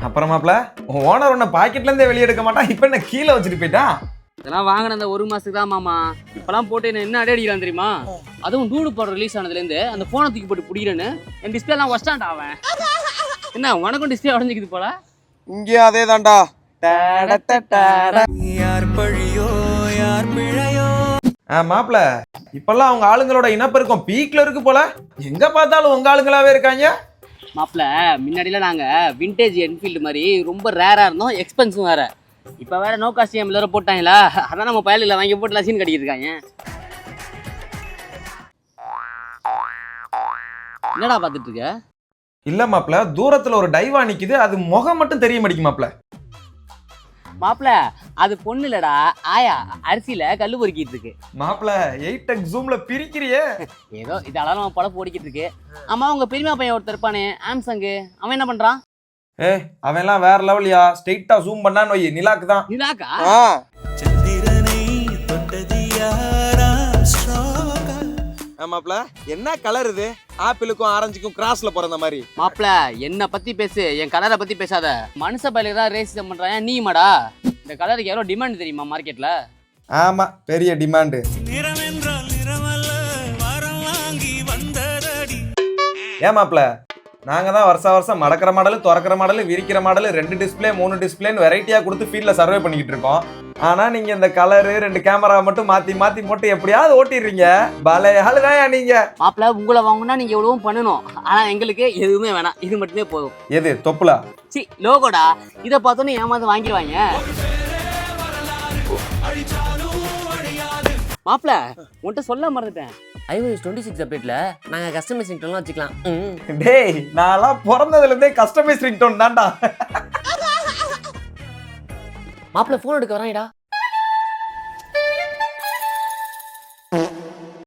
அப்புறமாப்ல owner உன்னை பாக்கெட்ல இருந்தே வெளியே எடுக்க மாட்டான், இப்ப என்ன கீழே வச்சுட்டு போயிட்டான்? இதெல்லாம் வாங்கின அந்த 1 மாசத்துக்கு தான் மாமா. இப்பெல்லாம் போட்டு என்ன அடி அடிக்கிறான் தெரியுமா? அதுவும் டூடு படம் ரிலீஸ் ஆனதுலேருந்து அந்த போனை தூக்கி போட்டு பிடிக்கிறேன்னு என் டிஸ்பிளே எல்லாம் ஒஸ்டாண்ட் ஆவேன். என்ன உனக்கும் டிஸ்பிளே உடஞ்சிக்குது போல? இங்கே அதே தான்டா. யார் பழியோ யார் பிழையோ. மாப்பிள இப்பெல்லாம் அவங்க ஆளுங்களோட இனப்பெருக்கம் பீக்ல இருக்கு போல. எங்க பார்த்தாலும் உங்க ஆளுங்களாவே இருக்காங்க. மாப்பிள முன்னாடியில நாங்க விண்டேஜ் என்ஃபீல்டு மாதிரி ரொம்ப ரேரா இருந்தோம், எக்ஸ்பென்சிவ் வேற. இப்ப வேற நோ காஸ்ட் EMI வேற போட்டாங்களா, அதான் நம்ம பயலில் வாங்கி போட்டு லசீன் கட்டிக்கிட்டு இருக்காங்க. என்னடா பார்த்துட்டு இருக்க? இல்ல மாப்பிள, தூரத்துல ஒரு டைவா நிக்குது, அது முகம் மட்டும் தெரிய மாட்டேங்குது மாப்பிள. மாப்பிள அது பொண்ணு இல்லடா, ஆயா அரிசியில கல்லு பொறுக்கிட்டு இருக்கு. மாப்பிள 8x ஜூம்ல பிரிக்கிறியே. ஏதோ இதெல்லாம் நம்ம படம் ஓடிக்கிட்டு இருக்கு. ஆமா உங்க பெரியமா பையன் ஒருத்தர் இருப்பானே ஆம்சங், அவன் என்ன பண்றான்? அவன் எல்லாம் வேற லெவல்யா. ஸ்ட்ரைட்டா ஜூம் பண்ணா நோய் நிலாக்கு தான். நிலாக்கா? சந்திரனை தொட்டது யாரா மாப்பிள என்ன கலர் இது? ஆப்பிளுக்கும் ஆரஞ்சுக்கும் கிராஸ்ல பிறந்த மாதிரி. மாப்பிள என்ன பத்தி பேசு, என் கலரை பத்தி பேசாத. மனுஷ பயிலுக்கு தான் ரேசிசம் பண்றான் நீ மாடா. இந்த கலருக்கு எவ்வளவு டிமாண்ட் தெரியுமா மார்க்கெட்ல? ஆமா பெரிய டிமாண்ட். நிறம் என்றால் நிறமல்ல வரம் வாங்கி வந்ததடி. மாப்பிள நாங்க தான் வருஷம் மடக்கிற மாடல், திறக்கிற மாடல், விரிக்கிற மாடல், 2 டிஸ்பிளே 3 டிஸ்பிளேன்னு வெரைட்டியா கொடுத்து ஃபீல்ட்ல சர்வே பண்ணிக்கிட்டு இருக்கோம். ஆனா நீங்க இந்த கலரு 2 கேமரா மட்டும் மாத்தி மாத்தி போட்டு எப்படியாவது ஓட்டிடுறீங்க. பலைய ஆளுதாயா நீங்க. மாப்பிள உங்களை வாங்கினா நீங்க எவ்வளவும் பண்ணணும், ஆனா எங்களுக்கு எதுவுமே வேணாம், இது மட்டுமே போதும். எது தொப்புலா? சி லோகோடா, இதை பார்த்தோன்னு ஏமாந்து வாங்கிடுவாங்க. மாப்பிள உன்கிட்ட சொல்ல மறந்துட்டேன், iOS 26 அப்டேட்ல நாங்க கஸ்டமைஸ் ரிங்டோன்லாம் வச்சுக்கலாம். டேய் நான்லாம் பிறந்ததுல இருந்தே கஸ்டமைஸ் ரிங்டோன் தான்டா. மாப்பிள போன் எடுக்க வராங்கடா.